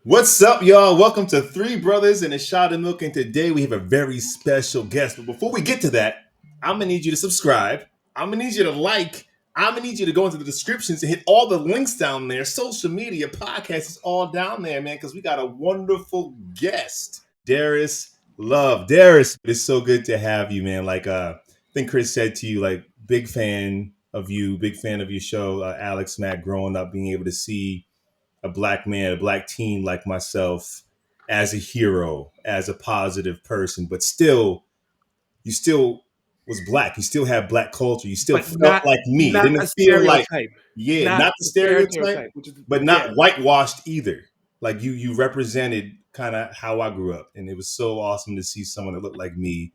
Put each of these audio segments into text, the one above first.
What's up, y'all? Welcome to Three Brothers and a Shot of Milk. And today we have a very special guest. But before we get to that, I'm going to need you to subscribe. I'm going to need you to like. I'm going to need you to go into the descriptions and hit all the links down there. Social media, podcast is all down there, man, because we got a wonderful guest, Darris Love. Darris, it's so good to have you, man. I think Chris said to you, big fan of you, big fan of your show, Alex Mack, growing up, being able to see a black man, a black teen like myself as a hero, as a positive person, but you still was black. You still have black culture. You still But felt like me. It not didn't a feel like, stereotype. yeah, Not not the a stereotype, which is but not whitewashed either. Like you represented kind of how I grew up. And it was so awesome to see someone that looked like me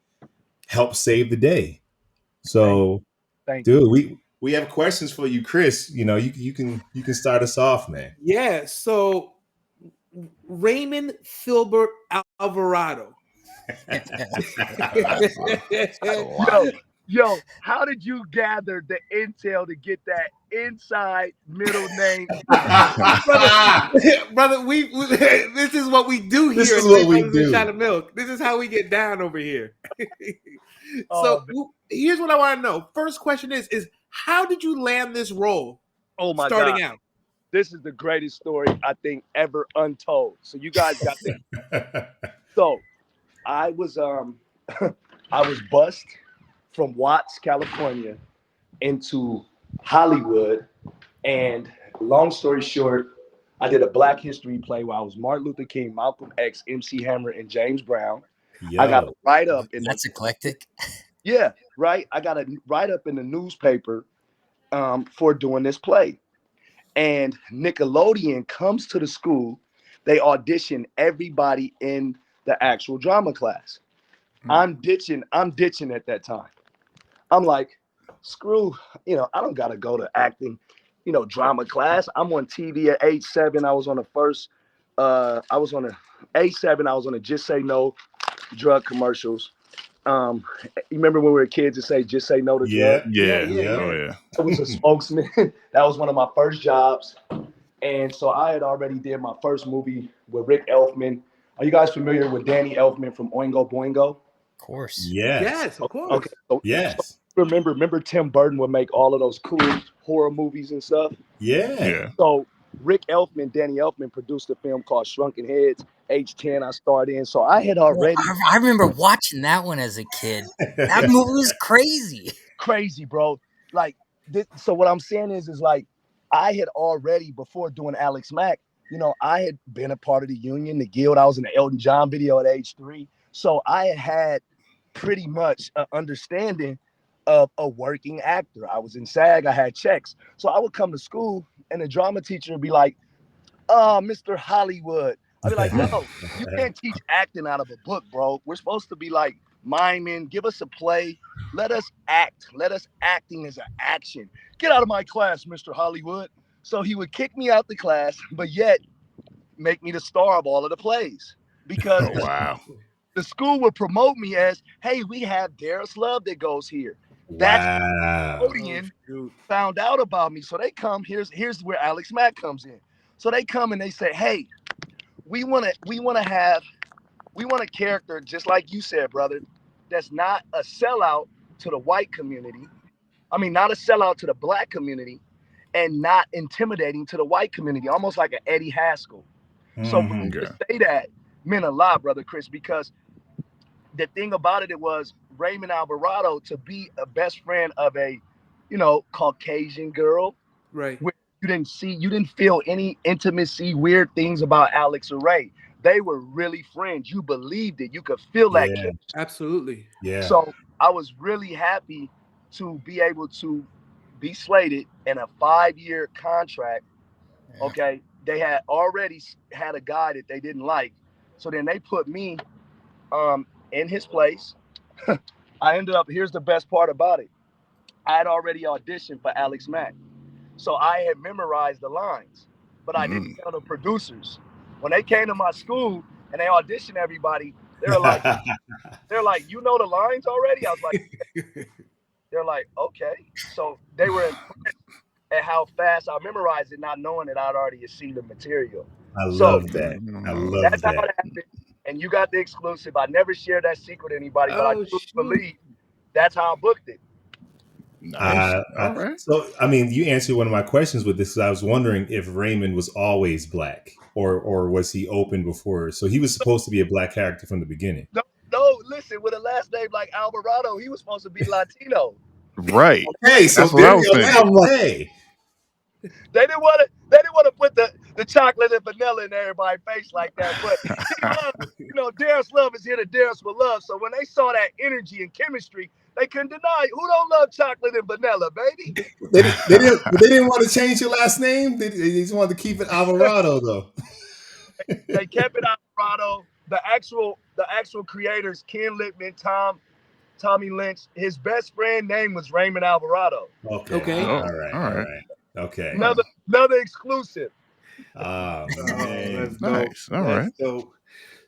help save the day. So, Thank you. dude, we have questions for you, Chris. You can start us off, man. Yeah. So Raymond Filbert Alvarado. Yo, how did you gather the intel to get that inside middle name? brother, we this is what we do here. This is at what Three we Brothers and a do. Shot of Milk. This is how we get down over here. Oh, Here's what I want to know. First question is how did you land this role? Oh my starting God. out. This is the greatest story I think ever untold. So you guys got this. So I was I was bused from Watts, California into Hollywood. And long story short, I did a Black History play where I was Martin Luther King, Malcolm X, MC Hammer, and James Brown. Yo. I got a write-up in That's eclectic. Yeah, right. I got a write-up in the newspaper for doing this play. And Nickelodeon comes to the school. They audition everybody in the actual drama class. I'm ditching at that time. I'm like, screw, I don't gotta go to acting, drama class. I'm on TV at age 7. I was on the first, I was on a age 7. I was on a Just Say No drug commercials. You remember when we were kids to say just say no to drugs? Yeah. I was a spokesman. That was one of my first jobs. And so I had already did my first movie with Rick Elfman. Are you guys familiar with Danny Elfman from Oingo Boingo? Of course. Yes, of course. Okay. So Yes. remember Tim Burton would make all of those cool horror movies and stuff? Yeah. So Rick Elfman, Danny Elfman produced a film called Shrunken Heads. Age 10 I starred in. So I had already I remember watching that one as a kid. That movie was crazy. Crazy, bro. Like this, so what I'm saying is like I had already, before doing Alex Mack, I had been a part of the union, the guild. I was in the Elton John video at age 3. So I had pretty much an understanding of a working actor. I was in SAG, I had checks. So I would come to school and the drama teacher would be like, Mr. Hollywood. I'd be like, no, you can't teach acting out of a book, bro. We're supposed to be like miming, give us a play, let us act. Let us acting as an action. Get out of my class, Mr. Hollywood. So he would kick me out the class, but yet make me the star of all of the plays. Because the school would promote me as, hey, we have Darris Love that goes here. That's Nickelodeon found out about me. So they come, here's where Alex Mack comes in. So they come and they say, hey, we want a character, just like you said, brother, that's not a sellout to the white community. I mean, not a sellout to the black community and not intimidating to the white community, almost like an Eddie Haskell. So to say that meant a lot, brother Chris, because the thing about it was Raymond Alvarado to be a best friend of a, Caucasian girl. Right. You didn't feel any intimacy, weird things about Alex or Ray. They were really friends. You believed it. You could feel that chemistry. Absolutely. Yeah. So I was really happy to be able to be slated in a 5-year contract. Okay. They had already had a guy that they didn't like. So then they put me in his place. I ended up, here's the best part about it. I had already auditioned for Alex Mack. So I had memorized the lines, but I didn't tell the producers. When they came to my school and they auditioned everybody, they're like, you know the lines already? I was like, they're like, okay. So they were impressed at how fast I memorized it, not knowing that I'd already seen the material. I So love that. I love that's how that. it happened. And you got the exclusive. I never shared that secret with anybody, but I Oh, truly shoot. believe that's how I booked it. Nice. All right. So, I mean, you answered one of my questions with this. I was wondering if Raymond was always black, or was he open before? So he was supposed to be a black character from the beginning. No, listen, with a last name like Alvarado, he was supposed to be Latino. Right. Hey, so That's what I there was you go. thinking. Now, hey, They didn't want to put the chocolate and vanilla in everybody's face like that. But D-Love, Darris Love is here to Darris with love. So when they saw that energy and chemistry, they couldn't deny it. Who don't love chocolate and vanilla, baby? they didn't want to change your last name. They just wanted to keep it Alvarado, though. They kept it Alvarado. The actual creators, Ken Littman, Tommy Lynch, his best friend name was Raymond Alvarado. Okay. Oh, All right. all All right. right. Okay. Another exclusive. Oh Oh, man. that's dope. Nice. All right. That's dope.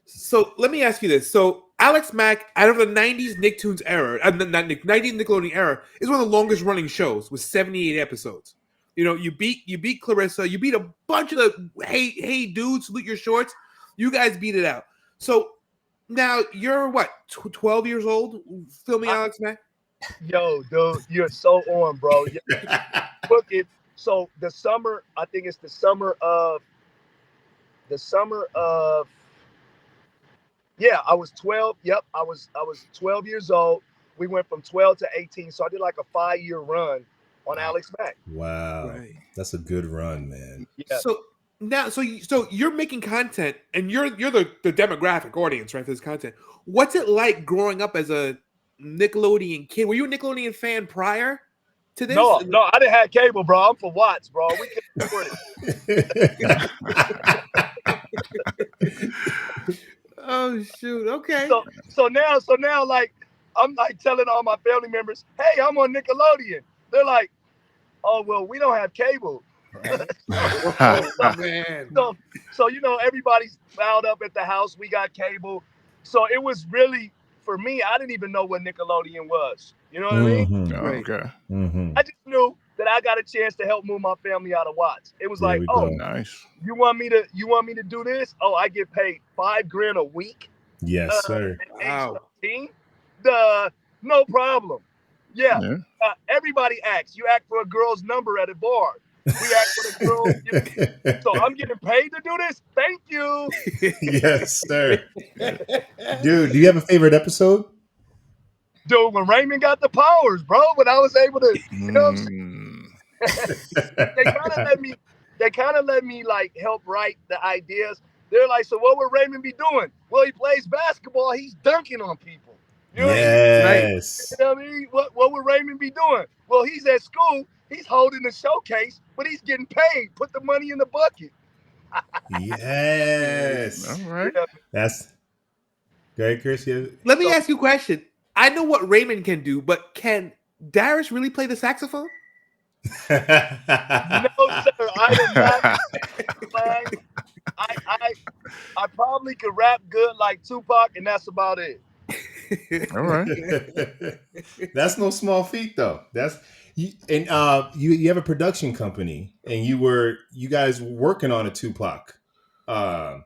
So let me ask you this. So Alex Mack, out of the 90s Nicktoons era, not 90s Nickelodeon era, is one of the longest running shows with 78 episodes. You beat Clarissa, you beat a bunch of the hey dudes, salute your shorts. You guys beat it out. So now you're what, 12 years old filming Alex Mack? Yo, dude, you're so on, bro. Book it. So the summer, I think it's the summer of I was 12. Yep, I was 12 years old. We went from 12 to 18. So I did like a 5-year run on Alex Mack. Wow. Right. That's a good run, man. Yeah. So now, so you're making content, and you're the demographic audience, right, for this content. What's it like growing up as a Nickelodeon kid? Were you a Nickelodeon fan prior to this? No, I didn't have cable, bro. I'm for Watts, bro. We can afford it. Oh shoot! Okay. So now, like, I'm like telling all my family members, "Hey, I'm on Nickelodeon." They're like, "Oh, well, we don't have cable." Oh man. So everybody's piled up at the house. We got cable, so it was really, for me, I didn't even know what Nickelodeon was. You know what I mean? Mhm. Right. Okay. Mhm. I just knew that I got a chance to help move my family out of Watts. It was There like, we oh, go. Nice. you want me to do this? Oh, I get paid $5,000 a week. Yes, sir. At age Wow. 13, no problem. Yeah. Yeah. Everybody acts. You act for a girl's number at a bar. We act for the girl. So I'm getting paid to do this. Thank you. Yes, sir. Dude, do you have a favorite episode? Dude, when Raymond got the powers, bro, when I was able to, you know what I'm saying? They kind of let me like help write the ideas. They're like, so what would Raymond be doing? Well, he plays basketball. He's dunking on people. You know what I mean? Yes. You know what I mean? What would Raymond be doing? Well, he's at school. He's holding the showcase, but he's getting paid. Put the money in the bucket. Yes. All right. Yeah. That's great, Chris. Let me ask you a question. I know what Raymond can do, but can Darris really play the saxophone? No, sir. I am not. I probably could rap good like Tupac, and that's about it. All right. That's no small feat, though. That's you, and you have a production company, and you guys were working on a Tupac film.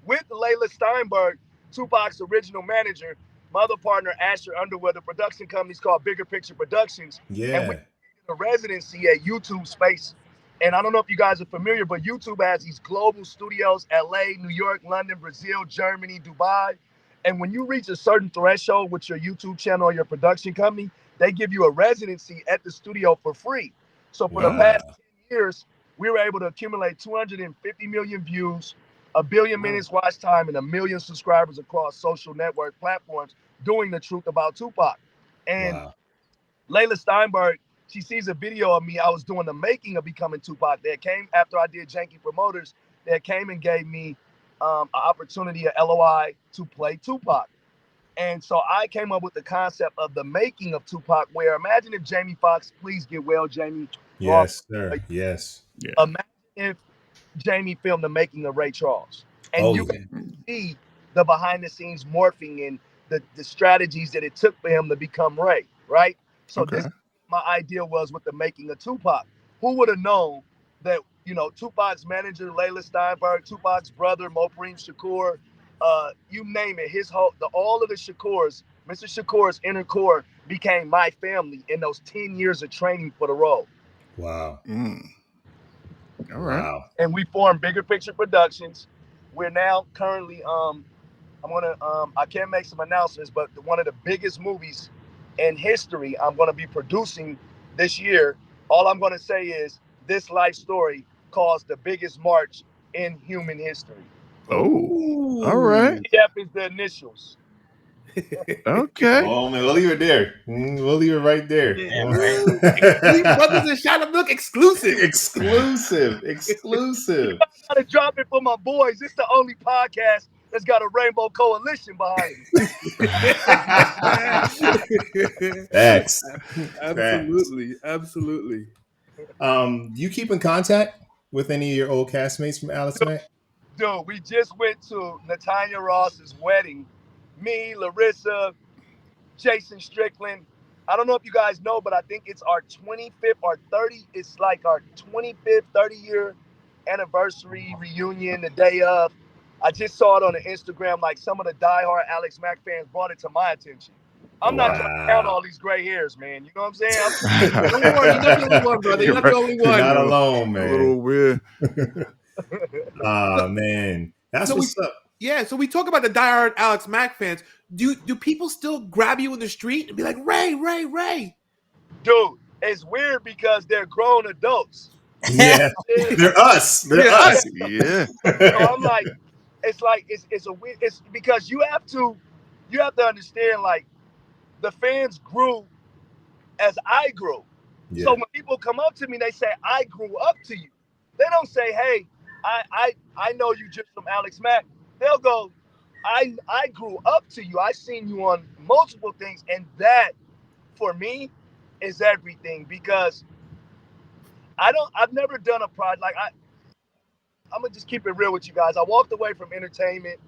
With Layla Steinberg, Tupac's original manager, my other partner Asher Underwood. The production company's called Bigger Picture Productions. And we Yeah. did a residency at YouTube Space. And I don't know if you guys are familiar, but YouTube has these global studios: LA, New York, London, Brazil, Germany, Dubai. And when you reach a certain threshold with your YouTube channel or your production company, they give you a residency at the studio for free. So for the Wow. past 10 years, we were able to accumulate 250 million views, 1 billion minutes watch time, and 1 million subscribers across social network platforms doing the truth about Tupac. And Wow. Layla Steinberg, she sees a video of me. I was doing the making of becoming Tupac. That came after I did Janky Promoters. That came and gave me an opportunity, a LOI, to play Tupac. And so I came up with the concept of the making of Tupac, where imagine if Jamie Foxx, please get well, Jamie. Yes, sir. Yes. Yeah. Imagine if Jamie filmed the making of Ray Charles. And Oh, you yeah. can see the behind the scenes morphing and the strategies that it took for him to become Ray, right? So Okay. this my idea was with the making of Tupac. Who would have known that Tupac's manager, Layla Steinberg, Tupac's brother, Mopreem Shakur, you name it. All of the Shakurs, Mr. Shakur's inner core became my family in those 10 years of training for the role. Wow. All right. Wow. And we formed Bigger Picture Productions. We're now currently, I can't make some announcements, but one of the biggest movies in history I'm going to be producing this year. All I'm going to say is this life story caused the biggest march in human history. Oh, all right. TF is the initials. Okay. Oh man, we'll leave it there. We'll leave it right there. Yeah, right. Three Brothers and Shot of Milk exclusive. Exclusive. I gotta drop it for my boys. It's the only podcast that's got a rainbow coalition behind it. Facts. Absolutely. Do you keep in contact with any of your old castmates from Alex Mack? Dude, we just went to Natanya Ross's wedding. Me, Larissa, Jason Strickland. I don't know if you guys know, but I think it's our 25th or 30. It's like our 25th, 30-year anniversary reunion the day of. I just saw it on the Instagram. Like some of the diehard Alex Mack fans brought it to my attention. I'm not trying to count all these gray hairs, man. You know what I'm saying? Don't worry, you're not the only one, brother. You're not the only You're one. not alone, A man. little weird. Man. That's So what's up. Yeah, so we talk about the diehard Alex Mack fans. Do people still grab you in the street and be like, Ray? Dude, it's weird because they're grown adults. Yeah. They're us. They're us. Yeah. So I'm like, it's a weird. It's because you have to understand, like, the fans grew as I grew. Yeah. So when people come up to me, they say, I grew up to you. They don't say, hey, I know you just from Alex Mack. They'll go, I grew up to you. I seen you on multiple things. And that, for me, is everything, because I've never done a project. Like, I'm going to just keep it real with you guys. I walked away from entertainment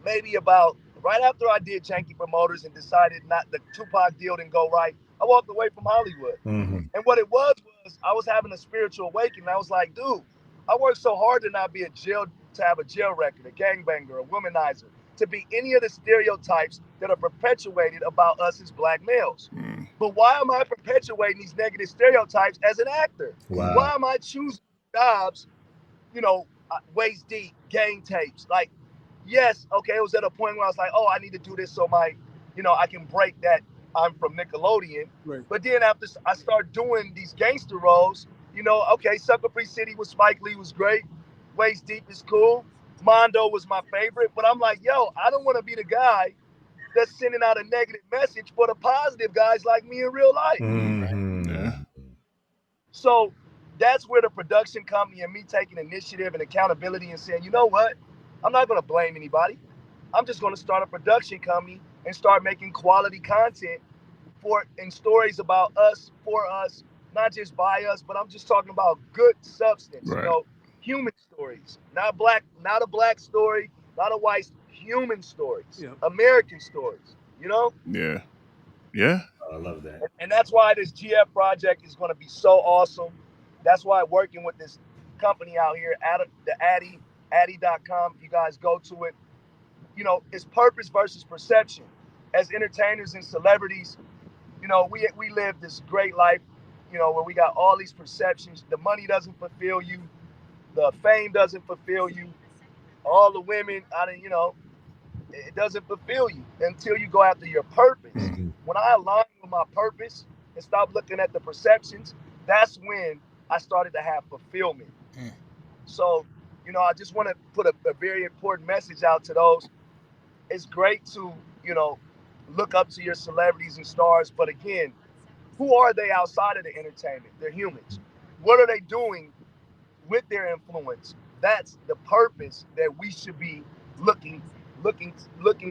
maybe about right after I did Janky Promoters and decided the Tupac deal didn't go right. I walked away from Hollywood. Mm-hmm. And what it was I was having a spiritual awakening. I was like, dude, I worked so hard to not be to have a jail record, a gangbanger, a womanizer, to be any of the stereotypes that are perpetuated about us as black males. But why am I perpetuating these negative stereotypes as an actor? Wow. Why am I choosing jobs, waist deep, gang tapes? Like, yes, okay, it was at a point where I was like, oh, I need to do this so I can break that I'm from Nickelodeon. Right. But then after I start doing these gangster roles, okay, Sucker Free City with Spike Lee was great. Waist Deep is cool. Mondo was my favorite. But I'm like, yo, I don't want to be the guy that's sending out a negative message for the positive guys like me in real life. Mm-hmm. Yeah. So that's where the production company and me taking initiative and accountability and saying, you know what? I'm not going to blame anybody. I'm just going to start a production company and start making quality content and stories about us, for us, not just by us, but I'm just talking about good substance, Right. Human stories, not a black story, not a white, human stories, American stories, Yeah. Yeah. I love that. And that's why this GF project is going to be so awesome. That's why working with this company out here, the Addy.com, if you guys go to it, it's purpose versus perception. As entertainers and celebrities, we live this great life, where we got all these perceptions. The money doesn't fulfill you. The fame doesn't fulfill you. All the women, it doesn't fulfill you until you go after your purpose. Mm-hmm. When I aligned with my purpose and stopped looking at the perceptions, that's when I started to have fulfillment. So, I just want to put a very important message out to those. It's great to, look up to your celebrities and stars, but again, who are they outside of the entertainment? They're humans. What are they doing with their influence? That's the purpose that we should be looking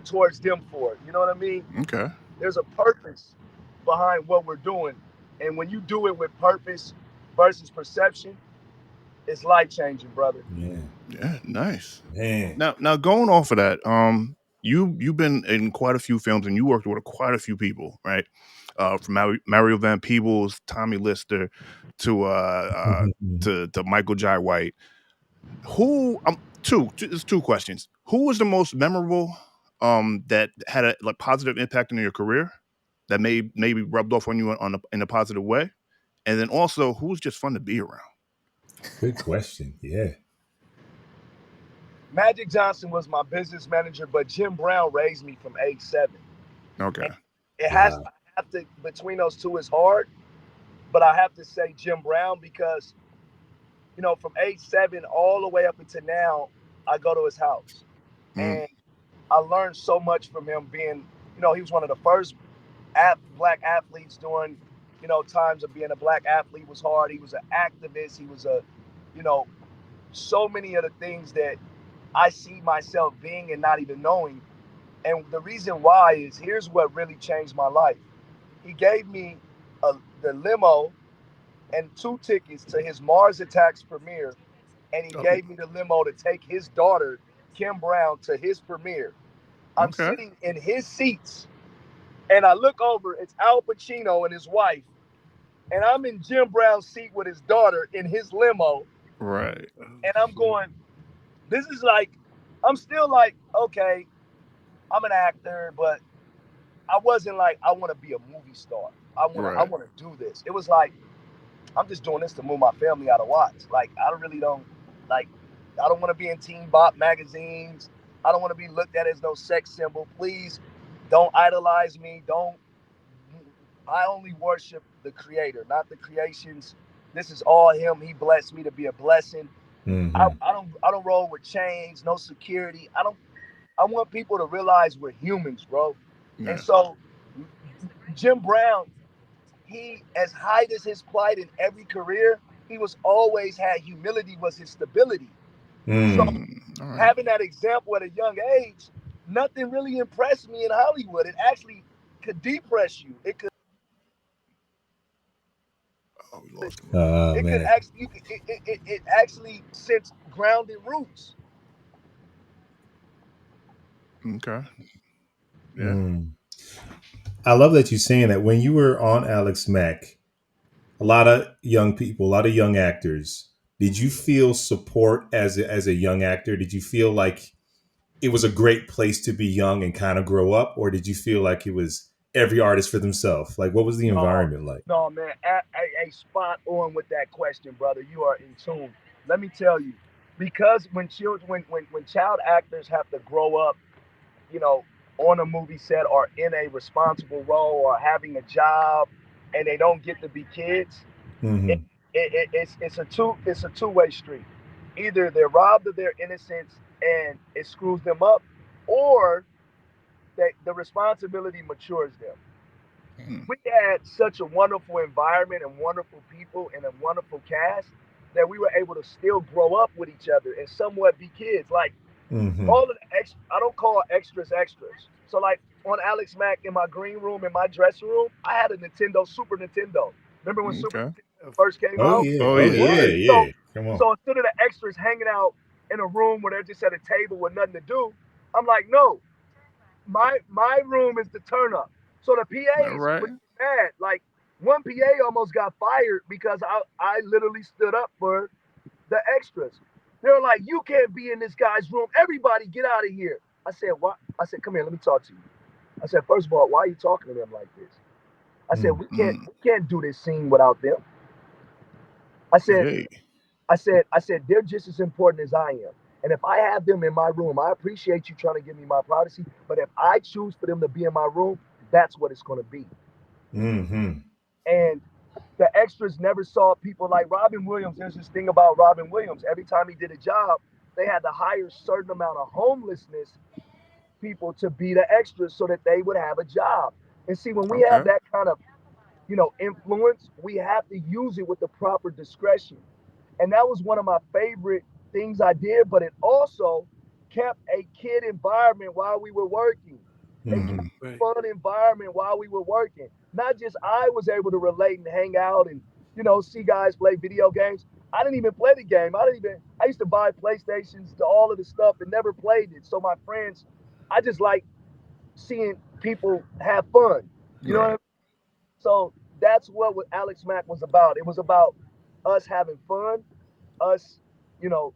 towards them for. You know what I mean? Okay. There's a purpose behind what we're doing. And when you do it with purpose versus perception, it's life-changing, brother. Yeah. Yeah. Nice. Man. Now going off of that, you've been in quite a few films and you worked with quite a few people, right? from Mario Van Peebles, Tommy Lister, to to Michael Jai White. Who there's two questions. Who was the most memorable that had a like positive impact on your career that maybe rubbed off on you in a positive way? And then also, who's just fun to be around? Good question. Yeah. Magic Johnson was my business manager, but Jim Brown raised me from age 7. Okay. And it has Wow. I have to between those two is hard, but I have to say Jim Brown because from age 7 all the way up until now, I go to his house. Mm, And I learned so much from him being, he was one of the first black athletes during, times of being a black athlete was hard. He was an activist. He was you know, so many of the things that I see myself being and not even knowing. And the reason why is here's what really changed my life. He gave me the limo and 2 tickets to his Mars Attacks premiere, and he oh, gave me the limo to take his daughter, Kim Brown, to his premiere. I'm okay. sitting in his seats, and I look over, it's Al Pacino and his wife, and I'm in Jim Brown's seat with his daughter in his limo, Right. and I'm going, this is like, I'm still like, okay, I'm an actor, but I wasn't like, I want to be a movie star. I Right. want to do this. It was like, I'm just doing this to move my family out of Watts. Like, I really don't, like, I don't want to be in Teen Bop magazines. I don't want to be looked at as no sex symbol. Please don't idolize me. I only worship the creator, not the creations. This is all him. He blessed me to be a blessing. Mm-hmm. I don't roll with chains, no security. I want people to realize we're humans, bro. And Yeah. so Jim Brown, he as high as his plight in every career, he was always had humility was his stability. So Mm. All right. having that example at a young age, nothing really impressed me in Hollywood. It actually could depress you. Oh, we lost him. Oh It could man. actually it actually sends grounded roots. Okay. Yeah. Mm. I love that you're saying that when you were on Alex Mack, a lot of young people, a lot of young actors. Did you feel support as a young actor? Did you feel like it was a great place to be young and kind of grow up, or did you feel like it was every artist for themselves? Like, what was the No, environment like? no, man, a spot on with that question, brother. You are in tune. Let me tell you, because when children, when child actors have to grow up, you know, on a movie set or in a responsible role or having a job, and they don't get to be kids, it, Mm-hmm. it's a two-way street. Either they're robbed of their innocence and it screws them up, or the responsibility matures them. Mm, We had such a wonderful environment and wonderful people and a wonderful cast that we were able to still grow up with each other and somewhat be kids. Like Mm-hmm. all of the I don't call extras extras. So like on Alex Mack in my green room in my dressing room, I had a Super Nintendo. Remember when Super okay. Nintendo first came Oh out? yeah. Oh Oh yeah. yeah. Yeah. Yeah. So Come on. so instead of the extras hanging out in a room where they're just at a table with nothing to do, I'm like, no, my room is the turn up. So the All PAs right. would be mad. Like one PA almost got fired because I literally stood up for the extras. They were like, you can't be in this guy's room. Everybody get out of here. I said, what? I said, come here, let me talk to you. I said, first of all, why are you talking to them like this? I said, Mm. Mm, we can't do this scene without them. I said, hey. I said, they're just as important as I am. And if I have them in my room, I appreciate you trying to give me my privacy. But if I choose for them to be in my room, that's what it's going to be. Mm-hmm. And the extras never saw people like Robin Williams. There's this thing about Robin Williams. Every time he did a job, they had to hire a certain amount of homelessness people to be the extras so that they would have a job. And see, when we have Okay. that kind of influence, we have to use it with the proper discretion. And that was one of my favorite things I did, but it also kept a kid environment while we were working. It kept Mm-hmm. a Right. fun environment while we were working. Not just I was able to relate and hang out and see guys play video games. I didn't even play the game. I used to buy PlayStations to all of the stuff and never played it. So my friends, I just like seeing people have fun. You know what I Right. mean? So that's what Alex Mack was about. It was about us having fun, us, you know,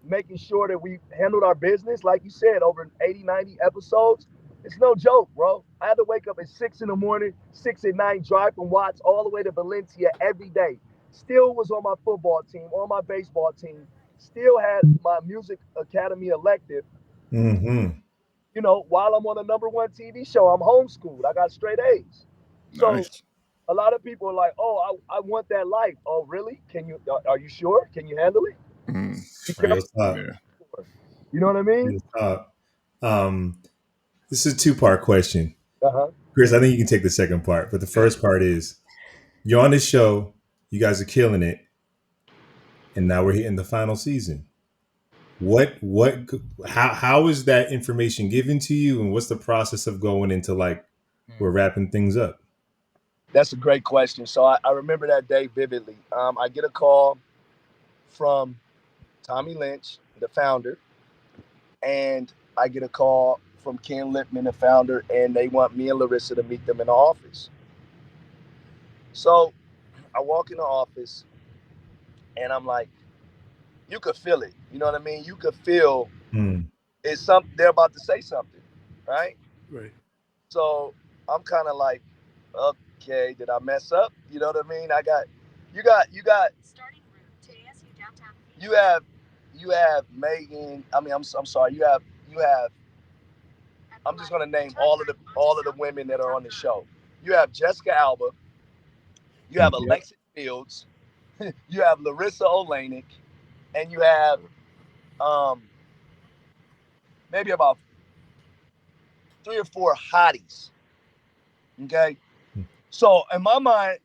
making sure that we handled our business. Like you said, over 80, 90 episodes. It's no joke, bro. I had to wake up at 6 in the morning, 6 at night, drive from Watts all the way to Valencia every day. Still was on my football team, on my baseball team. Still had my music academy elective. Mm-hmm. You know, while I'm on a number one TV show, I'm homeschooled. I got straight A's. So Nice. a lot of people are like, "Oh, I want that life." Oh, really? Can you? Are you sure? Can you handle it? Mm, Be Real careful. talk. yeah. You know what I mean? Real talk. Um, this is a two-part question. Uh huh. Chris, I think you can take the second part, but the first part is you're on this show, you guys are killing it, and now we're hitting the final season. What how is that information given to you, and what's the process of going into like we're wrapping things up? That's a great question. So I remember that day vividly. I get a call from Tommy Lynch, the founder, and I get a call from Ken Lippman, the founder, and they want me and Larissa to meet them in the office. So I walk in the office and I'm like, you could feel it. You know what I mean? You could feel Hmm. it's something they're about to say something, right? Right. So I'm kind of like, okay, did I mess up? You know what I mean? You got you have you have Megan. I mean, I'm sorry. You have. I'm just gonna name all of the women that are on the show. You have Jessica Alba. You have Hmm. Yep. Alexis Fields. You have Larissa Olenek, and you have um, maybe about 3 or 4 hotties. Okay. So in my mind,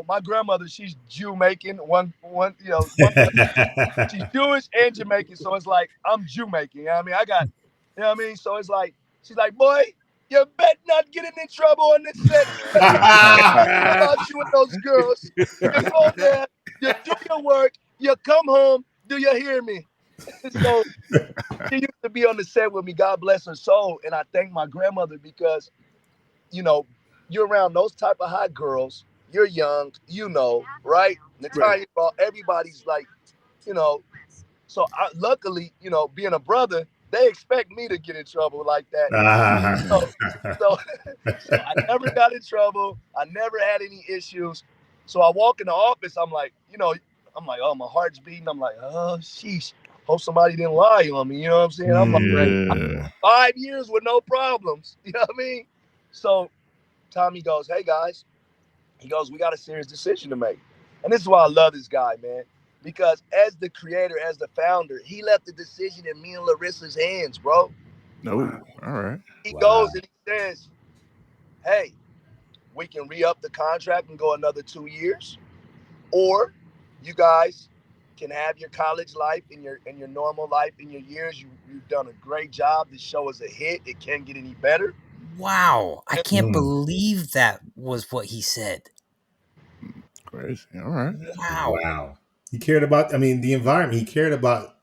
my grandmother, she's Jamaican. One she's Jewish and Jamaican. So it's like I'm Jamaican. You know what I mean? You know what I mean? So it's like she's like, boy, you bet not getting in trouble on this set. About you and those girls. You go there, you do your work, you come home. Do you hear me? So she used to be on the set with me. God bless her soul, and I thank my grandmother because you know, you're around those type of hot girls. You're young, right? Right. Natalia, everybody's like, you know. So luckily, being a brother, they expect me to get in trouble like that. Mm. So, so, so I never got in trouble. I never had any issues. So I walk in the office. I'm like, oh, my heart's beating. I'm like, oh, sheesh. Hope somebody didn't lie on me. You know what I'm saying? I'm like, Right. Yeah. 5 years with no problems. You know what I mean? So Tommy goes, hey guys, he goes, we got a serious decision to make. And this is why I love this guy, man. Because as the creator, as the founder, he left the decision in me and Larissa's hands, bro. No. All right. He Wow. goes and he says, hey, we can re-up the contract and go another 2 years, or you guys can have your college life and your normal life in your years. You've done a great job. This show is a hit. It can't get any better. Wow, I can't Mm. believe that was what he said. Crazy. All right. Wow. Wow. He cared about, I mean, the environment. He cared about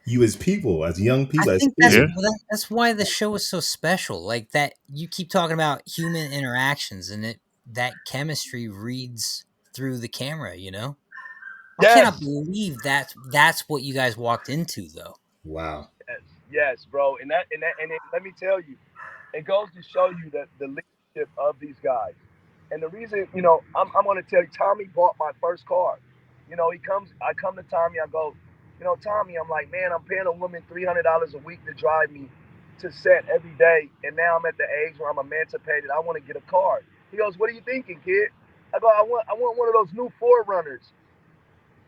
you as people, as young I people, as think kids. Yeah. that's why the show is so special. Like that, you keep talking about human interactions, and that chemistry reads through the camera. I cannot Yes, believe that's what you guys walked into, though. Wow. yes, yes, bro. Let me tell you, it goes to show you the leadership of these guys. And the reason, I'm going to tell you, Tommy bought my first car. I come to Tommy, I go, Tommy, I'm like, man, I'm paying a woman $300 a week to drive me to set every day. And now I'm at the age where I'm emancipated. I want to get a car. He goes, what are you thinking, kid? I go, I want one of those new Forerunners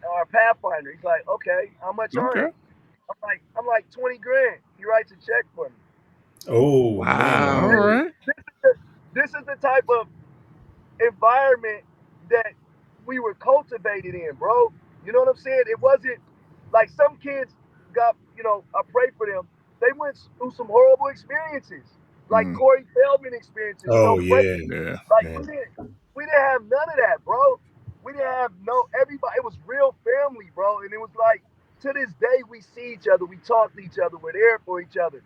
or a Pathfinder. He's like, okay, how much are Okay. they? I'm like 20 grand. He writes a check for me. Oh All man. Wow. right. This is the type of environment that we were cultivated in, bro. You know what I'm saying? It wasn't like some kids I pray for them. They went through some horrible experiences, like Mm. Corey Feldman experiences, Oh break. yeah. Yeah. Like Man. we didn't have none of that, bro. We didn't have everybody. It was real family, bro, and it was like to this day we see each other, we talk to each other, we're there for each other.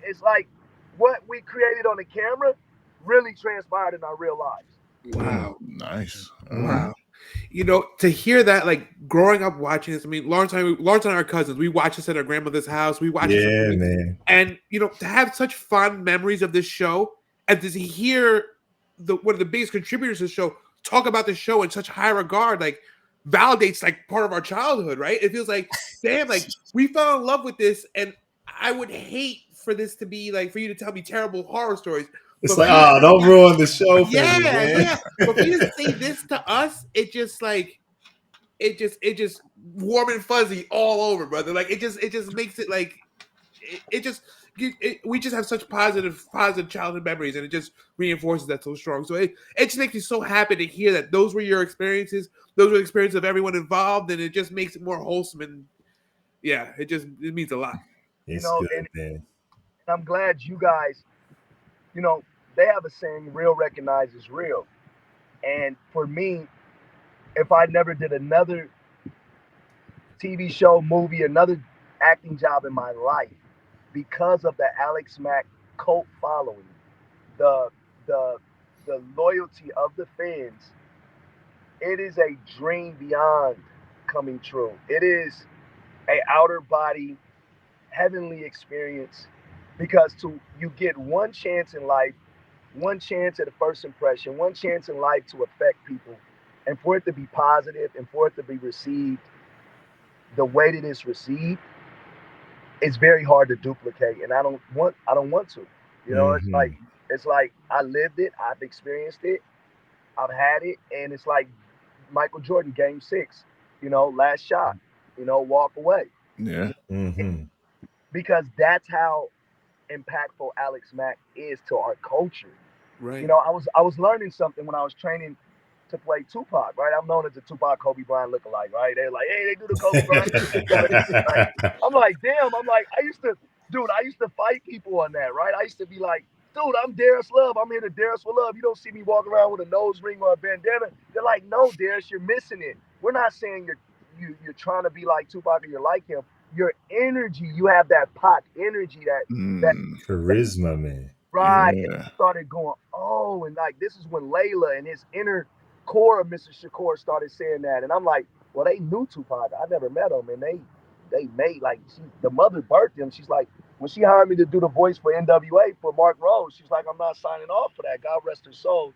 It's like what we created on the camera really transpired in our real lives. Wow. Nice. Wow. You know, to hear that, like growing up watching this, I mean, Lawrence and our cousins, we watch this at our grandmother's house. We watch this, man. and you know, to have such fond memories of this show, and to hear one of the biggest contributors to the show talk about the show in such high regard, like validates like part of our childhood, right? It feels like, damn, like we fell in love with this, and I would hate for this to be like for you to tell me terrible horror stories. It's like, oh, don't ruin the show for me, man. Yeah. But for you to say this to us, it just like it just warm and fuzzy all over, brother. Like it just makes it like we just have such positive childhood memories, and it just reinforces that so strong. So it just makes me so happy to hear that those were your experiences, those were the experiences of everyone involved, and it just makes it more wholesome. And yeah, it means a lot. It's good, man. And I'm glad you guys, you know, they have a saying, real recognizes real. And for me, if I never did another TV show, movie, another acting job in my life, because of the Alex Mack cult following, the the the loyalty of the fans, it is a dream beyond coming true. It is a outer body heavenly experience because you get one chance in life, one chance at a first impression, one chance in life to affect people, and for it to be positive and for it to be received the way that it's received, it's very hard to duplicate, and I don't want to. You know, it's like I lived it, I've experienced it, I've had it, and it's like Michael Jordan, Game 6. You know, last shot. You know, walk away. Yeah. Because that's how impactful Alex Mack is to our culture. Right. You know, I was learning something when I was training to play Tupac, right? I'm known as the Tupac Kobe Bryant lookalike, right? They're like, hey, they do the Kobe Bryant. I'm like, damn. I'm like, I used to fight people on that, right? I used to be like, dude, I'm Darris Love. I'm here to Darris for love. You don't see me walking around with a nose ring or a bandana. They're like, no, Darris, you're missing it. We're not saying you're trying to be like Tupac or you're like him. Your energy, you have that Pac energy, that charisma, man. Right. Yeah. And I started going, oh, and like this is when Layla and his inner core of Mr. Shakur started saying that. And I'm like, well, they knew Tupac. I never met him. And they made like the mother birthed him. She's like, when she hired me to do the voice for NWA for Mark Rose, she's like, I'm not signing off for that. God rest her soul.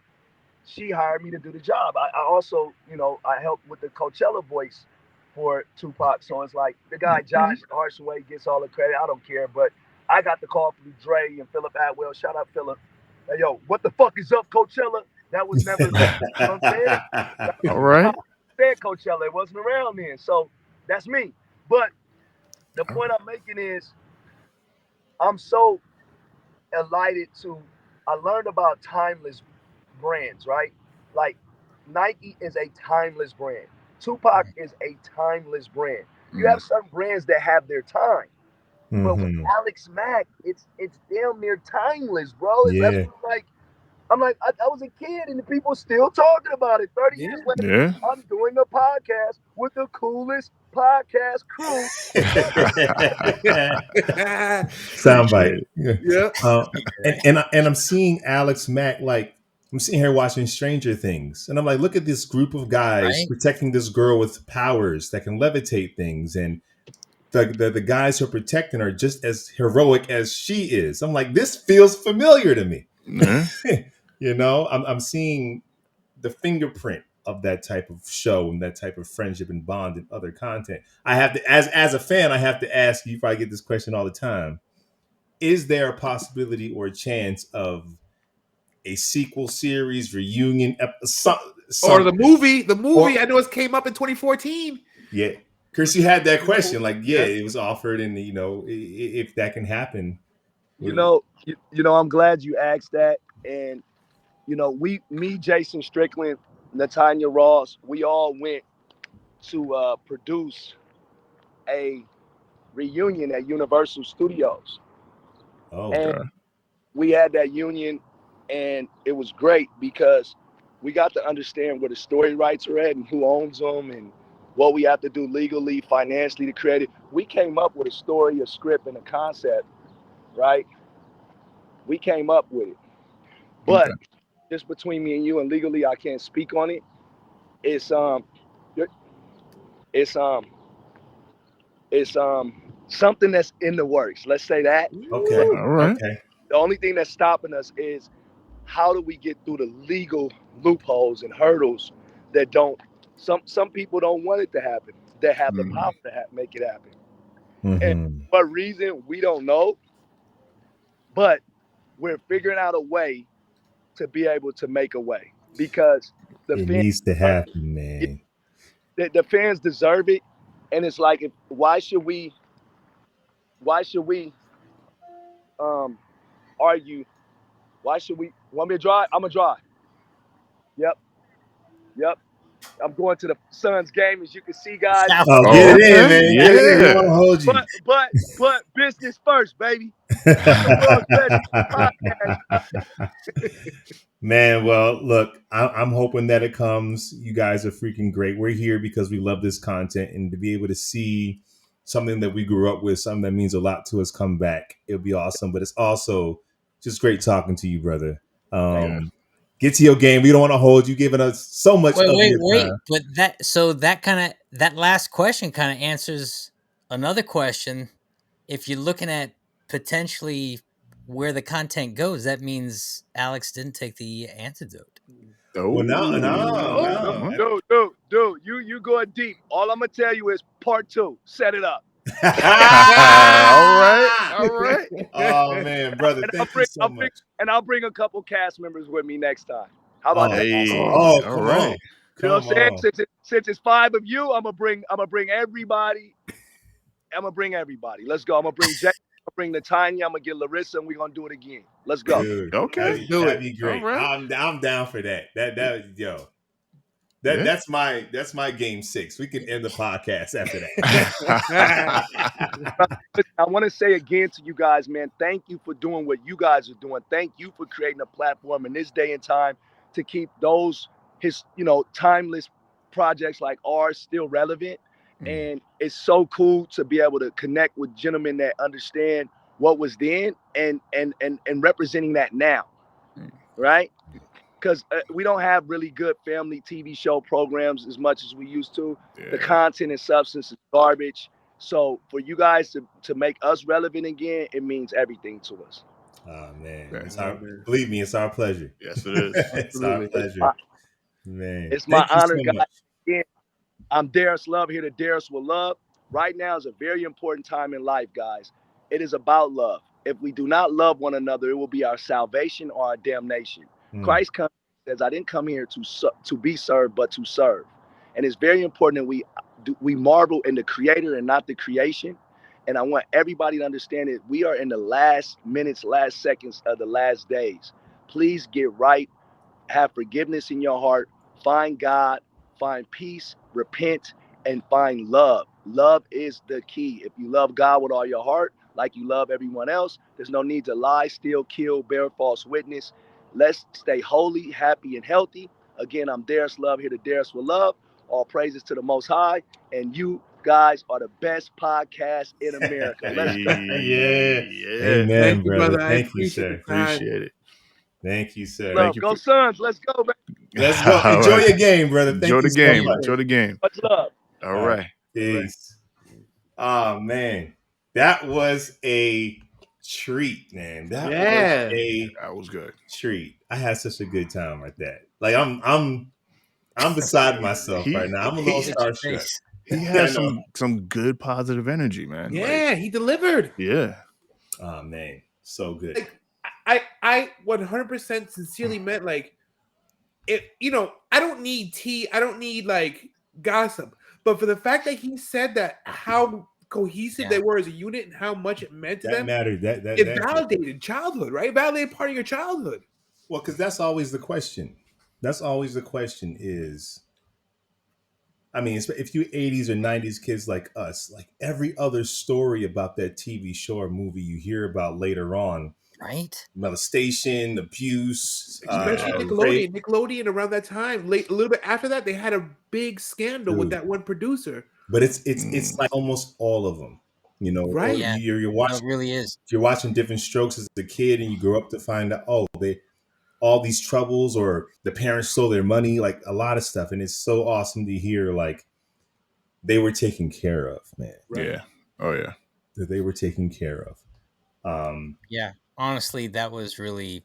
She hired me to do the job. I also, you know, I helped with the Coachella voice for Tupac. So it's like the guy Josh Archway gets all the credit. I don't care, but I got the call from Dre and Philip Atwell. Shout out Philip. Hey, yo, what the fuck is up, Coachella? That was never, you know what I'm saying? All right. Said Coachella. It wasn't around then. So that's me. But the point I'm making is I'm so elated I learned about timeless brands, right? Like Nike is a timeless brand. Tupac is a timeless brand. You have some brands that have their time. But with Alex Mack, it's damn near timeless, bro. Yeah. I'm like, I was a kid and the people still talking about it. 30 years later, I'm doing a podcast with the coolest podcast crew. Soundbite. Yeah. And I'm seeing Alex Mack, like I'm sitting here watching Stranger Things, and I'm like, look at this group of guys protecting this girl with powers that can levitate things, and the guys who are protecting her just as heroic as she is. I'm like, this feels familiar to me. You know, I'm seeing the fingerprint of that type of show and that type of friendship and bond and other content. I have to, as a fan, I have to ask you, if I get this question all the time, is there a possibility or a chance of a sequel series, reunion, or the movie? I know it came up in 2014. Yeah. Chris, you had that question. Like, it was offered, and you know, if that can happen. You know, I'm glad you asked that. And you know, me, Jason Strickland, Natanya Ross, we all went to produce a reunion at Universal Studios. Oh, and we had that union, and it was great because we got to understand where the story rights are at and who owns them and what we have to do legally, financially to create it. We came up with a story, a script, and a concept, right? We came up with it. But just between me and you, and legally I can't speak on it. It's it's it's something that's in the works. Let's say that. Okay. But All right. Okay. the only thing that's stopping us is how do we get through the legal loopholes and hurdles that don't. Some people don't want it to happen. That have the power to make it happen. And Mm-hmm. for what reason we don't know, but we're figuring out a way to be able to make a way because the It fans needs to deserve happen, it. man. The fans deserve it, and it's like, why should we um argue? Why should we want me to drive? I'm gonna drive. Yep, yep. I'm going to the Suns game, as you can see, guys. Oh, get Oh, it in, okay. man. Get it in. We don't want to Yeah. hold you. But business first, baby. This the world's best podcast. Man, well, look, I'm hoping that it comes. You guys are freaking great. We're here because we love this content, and to be able to see something that we grew up with, something that means a lot to us, come back, it'll be awesome. But it's also just great talking to you, brother. Yeah. Get to your game. We don't want to hold you, giving us so much of your Wait. time. But that last question kind of answers another question. If you're looking at potentially where the content goes, that means Alex didn't take the antidote. Well, no. Dude, you going deep. All I'm gonna tell you is part 2. Set it up. All right. All right. Oh man, brother, And thank you so much. I'll bring a couple cast members with me next time. How about Oh, that? Hey. awesome. All Come right. on. You know what I'm saying? On. Since it's 5 of you, I'm gonna bring everybody. I'm gonna bring everybody. Let's go. I'm gonna bring Jay. I'm gonna bring Natanya. I'm gonna get Larissa, and we're gonna do it again. Let's go. Dude, Okay. that'd be great. All right. I'm down for that. Yeah. That's my game 6. We can end the podcast after that. I want to say again to you guys, man, thank you for doing what you guys are doing. Thank you for creating a platform in this day and time to keep those timeless projects like ours still relevant. And it's so cool to be able to connect with gentlemen that understand what was then and representing that now, right? Because we don't have really good family TV show programs as much as we used to. Yeah. The content and substance is garbage. So for you guys to make us relevant again, it means everything to us. Oh man, Yeah. believe me, it's our pleasure. Yes, it is. It's our pleasure, man. It's my Thank you honor, so guys. much. Again, I'm Darris Love here to Darris with Love. Right now is a very important time in life, guys. It is about love. If we do not love one another, it will be our salvation or our damnation. Christ comes and says, "I didn't come here to be served, but to serve." And it's very important that we marvel in the Creator and not the creation. And I want everybody to understand that we are in the last minutes, last seconds of the last days. Please get right. Have forgiveness in your heart. Find God. Find peace. Repent and find love. Love is the key. If you love God with all your heart, like you love everyone else, there's no need to lie, steal, kill, bear false witness. Let's stay holy, happy, and healthy. Again, I'm Darris Love here to Darris with Love. All praises to the Most High. And you guys are the best podcast in America. Let's go. Yeah. Amen, Thank you, brother. brother. I Thank you, appreciate sir. the time. Appreciate it. Thank you, sir. Love. Go Suns. Let's go, man. Let's go. All Enjoy right. your game, brother. Enjoy Thank the you so game. much. Enjoy the game. Much love. All right. Peace. Oh man, that was a treat, man. That was good. Treat. I had such a good time with that. Like I'm beside myself right now. I'm a little starstruck. He has some good positive energy, man. Yeah, he delivered. Yeah. Oh man, so good. Like, I 100% sincerely meant, like, it. I don't need tea. I don't need like gossip. But for the fact that he said that, how cohesive they were as a unit and how much it meant to them, mattered. It validated childhood, right? Validated part of your childhood. Well, because that's always the question. Is, I mean, if you 80s or 90s kids like us, like every other story about that TV show or movie you hear about later on, right? Molestation, abuse, especially Nickelodeon. Nickelodeon around that time, a little bit after that, they had a big scandal with that one producer. But it's like almost all of them, right? Yeah. You're watching. It really is. If you're watching Different Strokes as a kid and you grow up to find out, all these troubles, or the parents stole their money, like a lot of stuff. And it's so awesome to hear like they were taken care of, man. Right. Yeah. Oh yeah. That they were taken care of. Yeah, honestly, that was really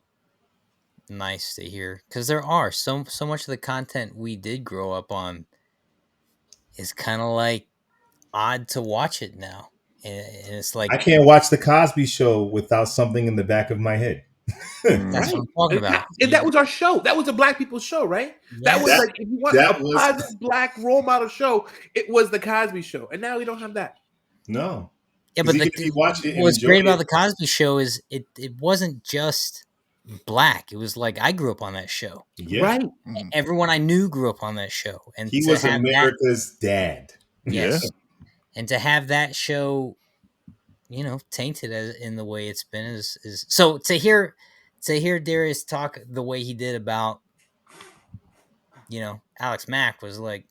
nice to hear, because there are so much of the content we did grow up on is kind of like odd to watch it now, and it's like I can't watch the Cosby Show without something in the back of my head. that's what I'm talking about. And that was our show. That was the Black People's Show, right? That was That- like, if you want that a was- positive Black role model show, it was the Cosby Show. And now we don't have that. No. Yeah, but Even if you watch it and what's enjoy great about it- the Cosby Show is it wasn't just Black. It was like I grew up on that show. Yeah. Right. Everyone I knew grew up on that show, and He to was have America's dad. that, yes, and to have that show, you know, tainted as in the way it's been is so to hear Darris talk the way he did about, you know, Alex Mack was like,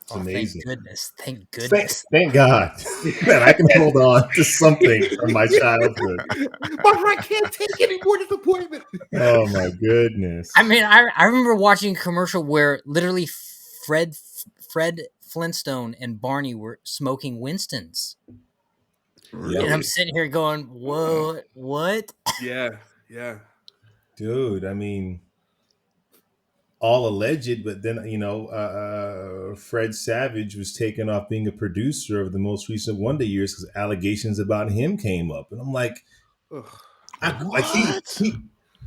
It's amazing. Thank goodness. Thank God that I can hold on to something from my childhood. But I can't take any more disappointment. Oh my goodness. I mean, I remember watching a commercial where literally Fred Flintstone and Barney were smoking Winstons. Really? And I'm sitting here going, what? Yeah. Yeah. Dude, I mean, all alleged, but then, you know, Fred Savage was taken off being a producer of the most recent Wonder Years because allegations about him came up. And I'm like,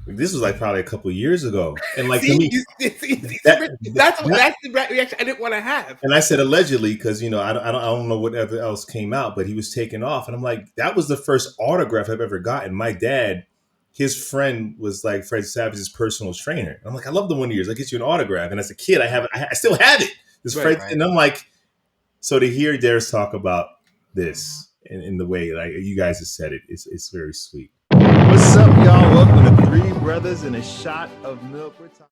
this was like probably a couple of years ago. And like, to me, that's the reaction I didn't want to have. and I said allegedly because, you know, I don't know whatever else came out, but he was taken off. And I'm like, that was the first autograph I've ever gotten. My dad, his friend was like Fred Savage's personal trainer. I'm like, I love the Wonder Years. I get you an autograph. And as a kid, I still have it. Right. And I'm like, so to hear Darris talk about this in the way like you guys have said it, it's very sweet. What's up, y'all? Welcome to Three Brothers and a Shot of Milk. We're talking